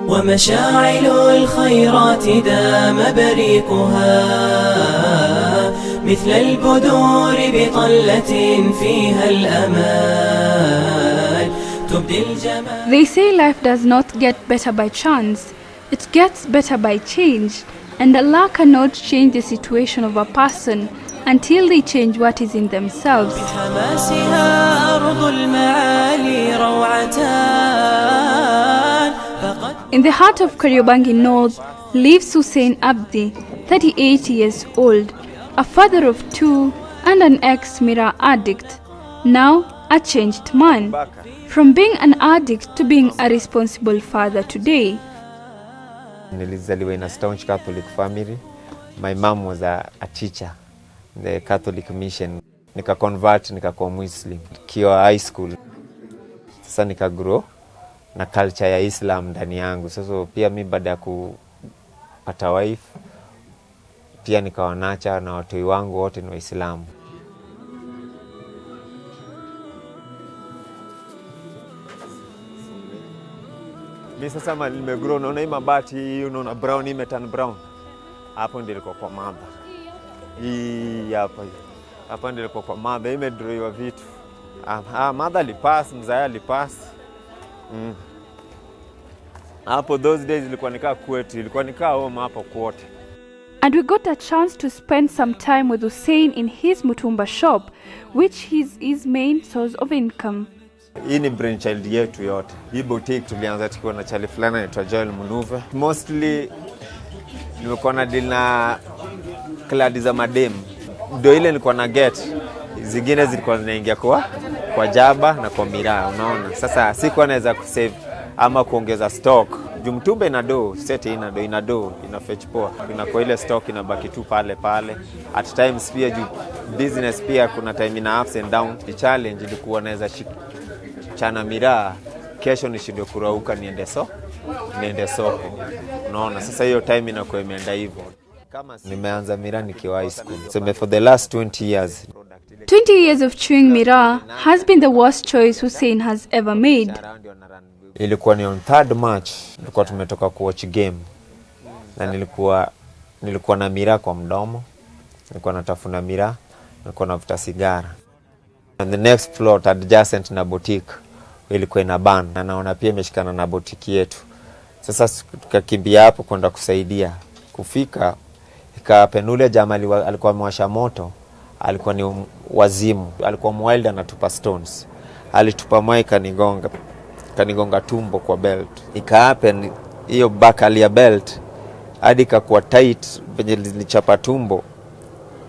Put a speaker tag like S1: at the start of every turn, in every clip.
S1: ومشاعل الخيرات دام بريقها مثل البذور بطلة فيها الأمان تبدي الجمال.
S2: They say life does not get better by chance, it gets better by change, and Allah cannot change the situation of a person until they change what is in themselves.
S1: بحماسها أرض المعالي روعتان.
S2: In the heart of Kariobangi North lives Hussein Abdi, 38 years old, a father of 2 and an ex-Miraa addict, now a changed man, from being an addict to being a responsible father today.
S3: Nilizaliwa in a staunch Catholic family. My mom was a teacher in the Catholic mission. Nika convert, nikakuwa Muslim. Kiwa high school, sasa nika grow na culture ya Islam ndani yangu. Sasa pia mimi baada ya kupata wife pia nikawanacha na watoi wangu wote ni Waislamu. Mimi sasa nimegrow, unaona hii mabati hii, unaona brown hii metan brown. Hapo ndio nilikuwa kwa mother. Hii hapa hii. Hapo ndio nilikuwa kwa mother, imedroiwa vitu. Mother alipass, mzee alipass. Hapo those days ilikuwa nikaa kwetu, ilikuwa nikaa home hapo kwote.
S2: And we got a chance to spend some time with Hussein in his Mutumba shop, which is his main source of income.
S3: Hii ni brainchild yetu yote. Hii boutique tulianza tukiwa na chali fulani anaitwa Joel Munuve. Mostly nilikuwa na deal na kladi za madem. Ndio ile nilikuwa na get. Zingine zilikuwa zinaingia kwa Jaba na kwa Miraa, unaona. Sasa sikuwa naweza kusave ama kuongeza stock. Mutumba ina do, seti ina do, ina fetch poa. Inakuwa ile stock inabaki tu pale. At times pia business pia kuna time ina ups and down. The challenge ilikuwa naweza chana Miraa, kesho nishindwe kurauka niende soko. Unaona, sasa hiyo time inakuwa imeenda hivyo. Kama nimeanza Miraa nikiwa high school. So for the last 20 years.
S2: 20 years of chewing Miraa has been the worst choice Hussein has ever made.
S3: Ilikuwa ni on 3rd March, nilikuwa tumetoka kuwatch game. Na nilikuwa na Miraa kwa mdomo. Nilikuwa natafuna Miraa, nilikuwa navuta sigara. On the next floor adjacent na boutique ilikuwa ina ban, na naona pia imeshikana na boutique yetu. Sasa tukakimbia hapo kwenda kusaidia. Kufika ikapenule jamali alikuwa amewasha moto, alikuwa ni wazimu, alikuwa wild anatupa stones. Alitupa mai kanigonga tumbo kwa belt. Ikahappen hiyo buckle ya belt hadi ikakuwa tight penye nilichapa tumbo.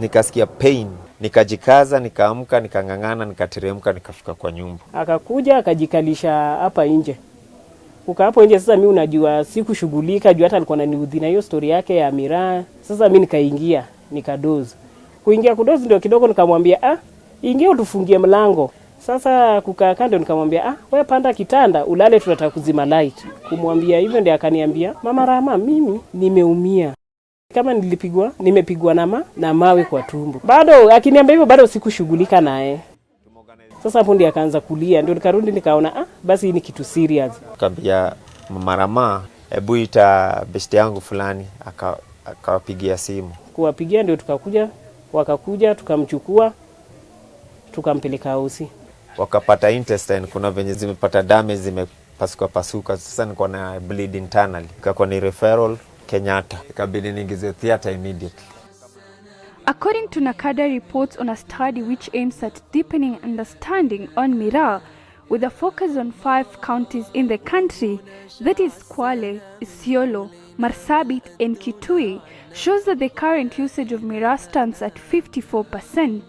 S3: Nikasikia pain. Nikajikaza, nikaamka, nikangangana, nikateremka, nikafika kwa nyumba.
S4: Akakuja akajikalisha hapa nje. Kukaa hapo nje sasa mimi unajua sikushughulika, juu hata alikuwa ananiudhi na hiyo story yake ya Miraa. Sasa mimi nikaingia, nikadoze. Kuingia kudoze ndio kidogo nikamwambia ingia utufungie mlango. Sasa kukaa kando nikamwambia wewe panda kitanda ulale, tunataka kuzima light. Kumwambia hivyo ndio akaniambia, Mama Rama, mimi nimeumia. Kama nimepigwa na mawe kwa tumbo. Bado akiniambia hivyo bado sikushughulika naye. Sasa hapo ndio akaanza kulia, ndio nikarudi nikaona basi ni kitu serious.
S3: Kaambia Mama Rama, hebu ita besti yangu fulani, akawapigia simu.
S4: Kuwapigia ndio wakakuja tukamchukua tukampeleka hosi.
S3: Wakapata intestine, kuna venye zimepata damage, zimepasuka. Sasa niko na bleed internally. Ikakuwa ni referral Kenyatta. Ikabidi niingize theater immediately.
S2: According to Nakada reports on a study which aims at deepening understanding on Miraa with a focus on 5 counties in the country, that is Kwale, Isiolo, Marsabit and Kitui, shows that the current usage of Miraa stands at 54%.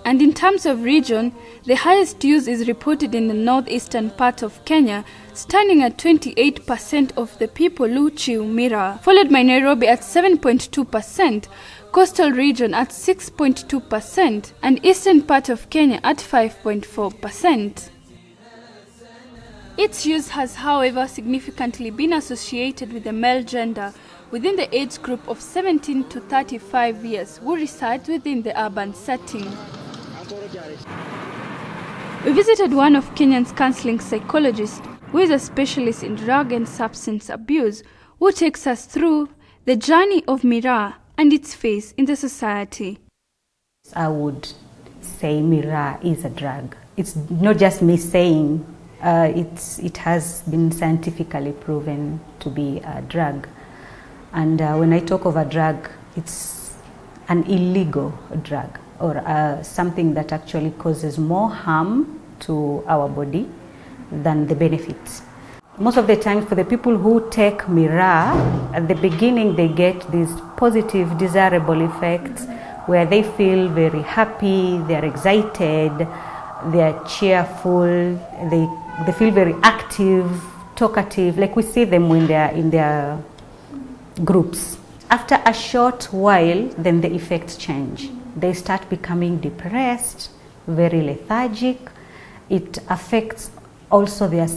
S2: And in terms of region, the highest use is reported in the northeastern part of Kenya, standing at 28% of the people who chew Miraa, followed by Nairobi at 7.2%, coastal region at 6.2%, and eastern part of Kenya at 5.4%. Its use has, however, significantly been associated with the male gender within the age group of 17 to 35 years who reside within the urban setting. We visited one of Kenya's counseling psychologists who is a specialist in drug and substance abuse, who takes us through the journey of Miraa and its face in the society.
S5: I would say Miraa is a drug. It's not just me saying, it has been scientifically proven to be a drug. And when I talk of a drug, it's an illegal drug, or something that actually causes more harm to our body than the benefits. Most of the time, for the people who take Miraa, at the beginning they get these positive, desirable effects where they feel very happy, they're excited, they're cheerful, they feel very active, talkative, like we see them when they're in their groups. After a short while, then the effects change. They start becoming depressed, very lethargic. It affects also their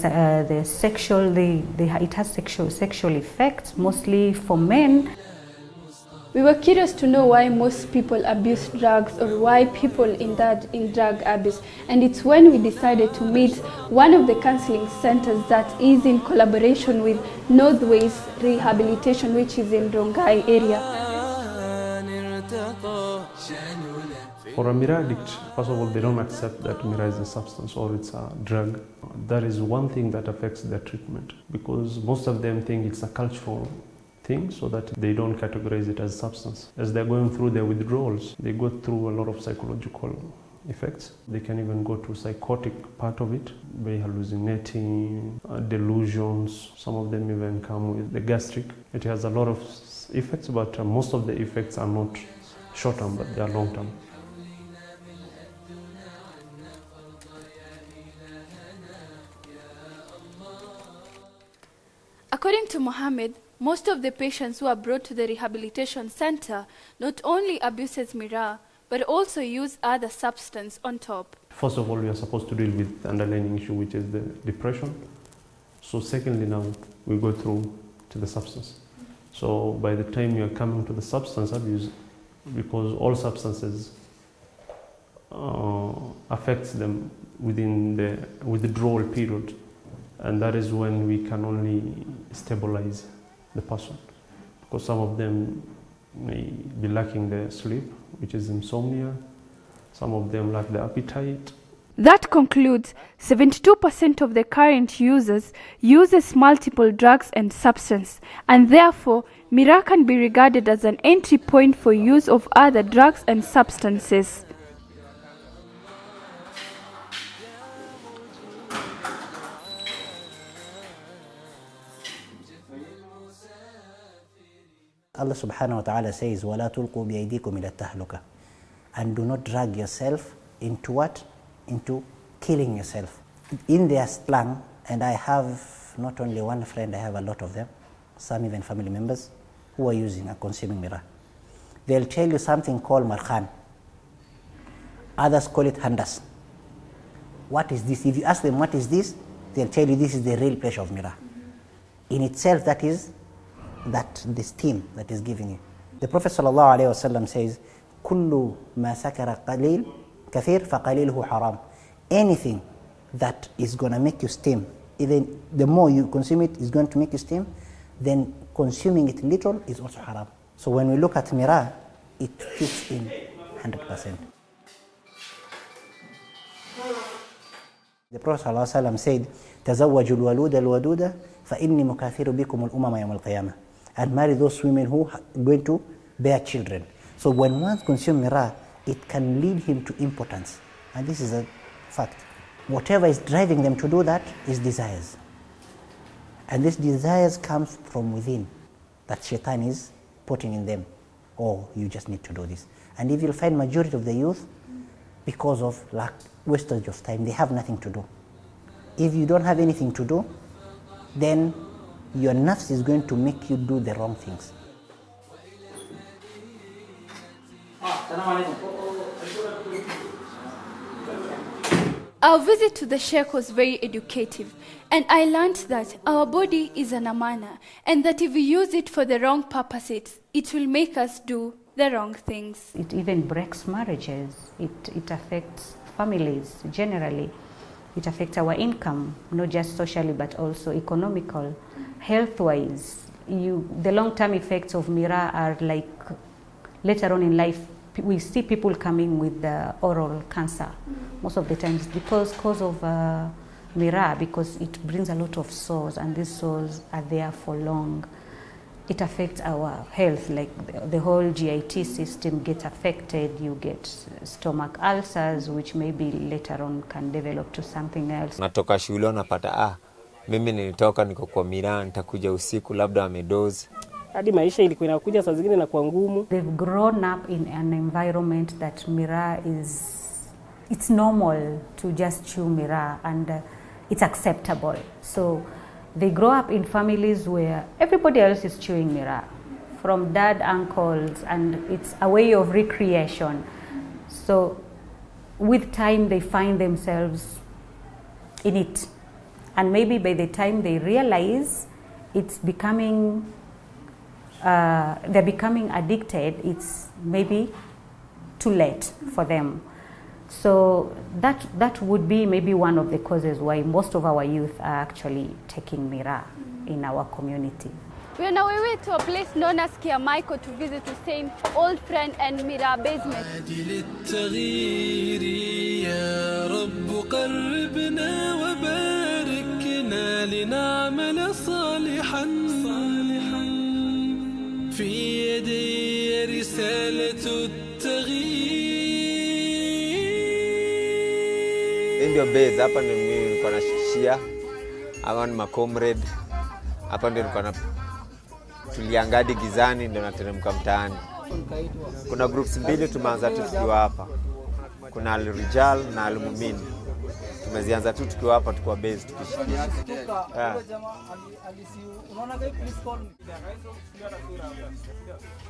S5: sexual, it has sexual effects, mostly for men.
S2: We were curious to know why most people abuse drugs, or why people in drug abuse, and it's when we decided to meet one of the counseling centers that is in collaboration with Northways Rehabilitation, which is in Rongai area.
S6: For a Miraa addict, first of all, they don't accept that Miraa is a substance or it's a drug. That is one thing that affects their treatment, because most of them think it's a cultural thing, so that they don't categorize it as substance. As they're going through their withdrawals, they go through a lot of psychological effects. They can even go to psychotic part of it, by hallucinating, delusions. Some of them even come with the gastric. It has a lot of effects, but most of the effects are not short-term, but they are long-term.
S2: According to Mohammed, most of the patients who are brought to the rehabilitation center not only abuses Miraa, but also use other substance on top.
S6: First of all, we are supposed to deal with the underlying issue, which is the depression. So secondly, now we go through to the substance. So by the time you are coming to the substance abuse, because all substances affects them within the withdrawal period, and that is when we can only stabilize the person, because some of them may be lacking the sleep, which is insomnia. Some of them lack the appetite.
S2: That concludes 72% of the current users uses multiple drugs and substance, and therefore Miraa can be regarded as an entry point for use of other drugs and substances.
S7: Allah subhanahu wa ta'ala says, وَلَا تُلْقُوا بِأَيْدِيكُمْ إِلَى التَّهْلُكَةِ, and do not drag yourself into what? Into killing yourself. In their slang, and I have not only one friend, I have a lot of them, some even family members, who are using and consuming Miraa. They'll tell you something called markhan. Others call it handas. What is this? If you ask them what is this, they'll tell you this is the real pleasure of Miraa. In itself, that is the steam that is giving you. The Prophet ﷺ says, كل ما سكر قليل كثير فقليله حرام. Anything that is going to make you steam, even the more you consume it is going to make you steam, then consuming it little is also haram. So when we look at Miraa, it fits in 100%. The Prophet ﷺ said, تزوجوا الولود الودود فإني مكاثر بكم الأمم يوم القيامة. And marry those women who are going to bear children. So when one consumes Miraa, it can lead him to impotence. And this is a fact. Whatever is driving them to do that is desires. And this desires comes from within, that shaitan is putting in them. Oh, you just need to do this. And if you'll find majority of the youth, because of lack, wastage of time, they have nothing to do. If you don't have anything to do, then your nafs is going to make you do the wrong things.
S2: Our visit to the Sheikh was very educative, and I learned that our body is an amana, and that if we use it for the wrong purposes, it will make us do the wrong things.
S5: It even breaks marriages. It affects families generally. It affects our income, not just socially but also economical, health-wise. The long-term effects of Miraa are like later on in life, we see people coming with the oral cancer. Most of the times because of Miraa, because it brings a lot of sores, and these sores are there for long. It affects our health, like the whole GIT system gets affected. You get stomach ulcers, which maybe later on can develop to something else.
S3: Natoka shule unapata mimi nilitoka niko kwa Miraa, nitakuja usiku labda amedoze.
S4: Hadi maisha ilikuwa inakuja saa zingine na kwa ngumu.
S5: They've grown up in an environment that Miraa it's normal to just chew Miraa, and it's acceptable. So they grow up in families where everybody else is chewing Miraa, from dad, uncles, and it's a way of recreation. So with time they find themselves in it, and maybe by the time they realize it's becoming they're becoming addicted, it's maybe too late for them. So that would be maybe one of the causes why most of our youth are actually taking Miraa in our community.
S2: We are on our way to a place known as Kiamaiko to visit the same old friend and Miraa basement.
S1: في يدي رسالة التغيير.
S3: Ndio base hapa ndio mimi nilikuwa nashikishia. Hawa ni macomrade. Hapa ndio nilikuwa na tuliangadi gizani ndio nateremka mtaani. Kuna groups mbili tumeanza tukiwa hapa. Kuna Al-Rijal na Al-Mumin. Tumezianza tukiwa hapa tukua base tukishikisha.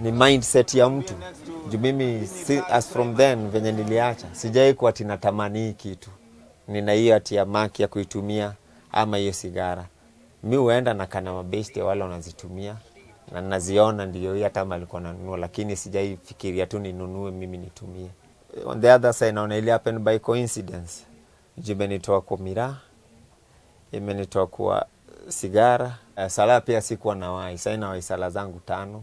S3: Ni mindset ya mtu. Juu mimi as from then venye niliacha sijai kuwa natamani kitu. Nina hiyo ati ya maki ya kuitumia ama hiyo sigara. Mimi huenda na kana mabeste wale wanazitumia na naziona ndio hiyo hata kama alikuwa nanunua, lakini sijai fikiria tu ninunue mimi nitumie. On the other side naona ile happen by coincidence. Imenitoa kwa Miraa, imenitoa kwa sigara. Sala pia sikuwa na wai. Sasa na wai sala zangu 5.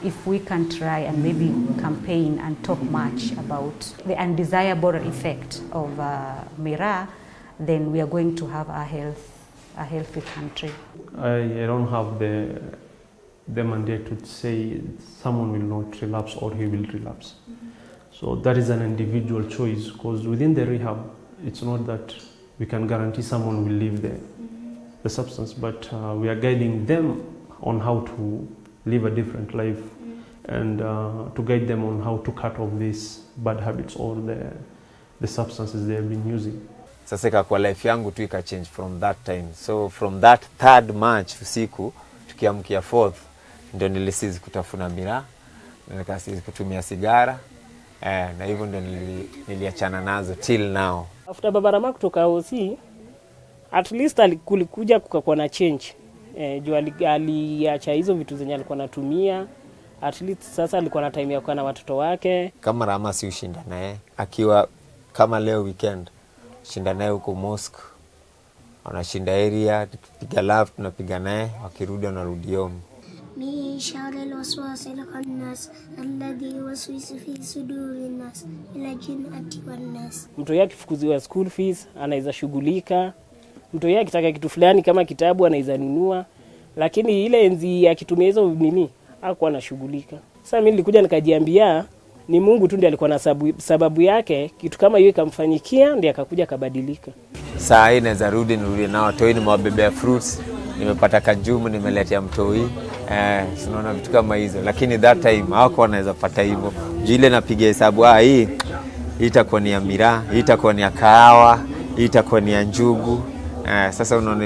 S5: If we can try and maybe campaign and talk much about the undesirable effect of Miraa, then we are going to have a healthy country.
S6: I don't have the mandate to say someone will not relapse or he will relapse. So that is an individual choice, because within the rehab, it's not that we can guarantee someone will leave the substance, but we are guiding them on how to live a different life and to guide them on how to cut off these bad habits or the substances they have been using.
S3: Sasa kwa life yangu tu ika change from that time. So from that 3rd March usiku tukiamkia 4th ndio nilisizi kutafuna Miraa, nikasizi kutumia sigara, na hivyo ndio niliachana nazo till now.
S4: After Babarama kutoka OC, at least kulikuja kukakuwa na change. Juu aliacha hizo vitu zenye alikuwa anatumia. At least sasa alikuwa na time ya kuwa na watoto wake.
S3: Kama Rama si ushinda naye, akiwa kama leo weekend shinda naye huko mosque, anashinda area, tukipiga love tunapiga naye, wakirudi wanarudi home.
S8: من شر الوسواس الخناس الذي يوسوس في صدور الناس من الجنة والناس.
S4: Mtu yake akifukuziwa school fees anaweza shughulika. Mtu yake akitaka kitu fulani kama kitabu anaweza nunua, lakini ile enzi akitumia hizo nini hakuwa anashughulika. Sasa mimi nilikuja nikajiambia ni Mungu tu ndiye alikuwa na sababu yake, kitu kama hiyo ikamfanyikia ndiye akakuja kabadilika.
S3: Saa hii naweza rudi nirudi nao toi, nimewabebea fruits, nimepata kajumu, nimeletea mtoi. Sinaona vitu kama hizo, lakini that time hawako wanaweza pata hivyo. Jile napiga hesabu hii itakuwa ni ya Miraa, itakuwa ni ya kahawa, itakuwa ni ya njugu. Sasa unaona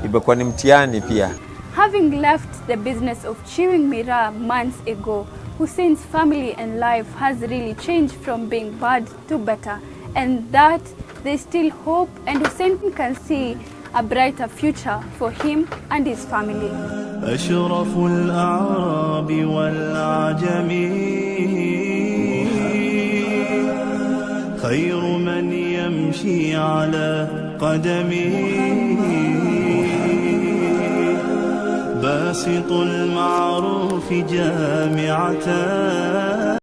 S3: ilikuwa ni mtihani pia.
S2: Having left the business of chewing Miraa months ago, Hussein's family and life has really changed from being bad to better, and that there's still hope, and Hussein can see a brighter future for him and his family.
S1: أشرف الأعراب والعجم خير من يمشي على قدمه باسط المعروف جامعة